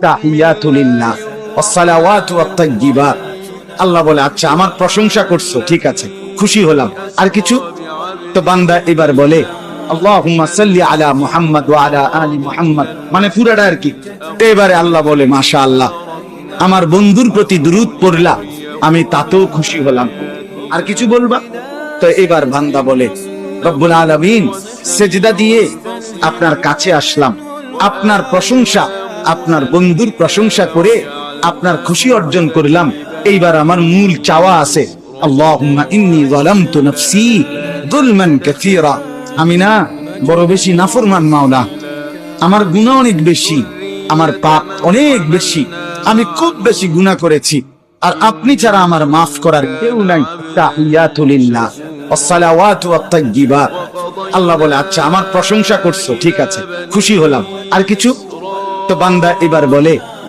তাহিয়াতু লিল্লাহ ওয়াসসালাওয়াতু ওয়াত-তাইয়্যিবাত। আল্লাহ বলে আচ্ছা আমার প্রশংসা করছো, ঠিক আছে, খুশি হলাম, আর কিছু? তো বান্দা এবার বলে আল্লাহুম্মা সাল্লি আলা মুহাম্মদ ওয়া আলা আলি মুহাম্মদ, মানে পুরাটা আর কি। তো এবারে আল্লাহ বলে মাশাআল্লাহ, আমার বন্ধুর প্রতি দুরূদ পড়লা, আমি তাতেও খুশি হলাম, আর কিছু বলবা? তো এবার বান্দা বলে রব্বুল আলামিন, সেজদা দিয়ে আপনার কাছে আসলাম, আপনার প্রশংসা, আপনার বন্ধুর প্রশংসা করে আপনার খুশি অর্জন করলাম। এইবার আমার মূল চাওয়া আছে, আল্লাহুম্মা ইন্নী যালামতু নাফসি যুলমান কাসীরা, আমি না বড় বেশি নাফরমান মাওলা, আমার গুনাহ অনেক বেশি, আমার পাপ অনেক বেশি, আমি খুব বেশি গুনাহ করেছি, আর আপনি ছাড়া আমার মাফ করার কেউ নাই। তাহিয়াতু লিল্লাহ ওয়াসসালাওয়াতু ওয়াত-তাইয়্যিবাত। আল্লাহ বলে আচ্ছা আমার প্রশংসা করছো, ঠিক আছে, খুশি হলাম, আর কিছু? তো বান্দা এবার বলে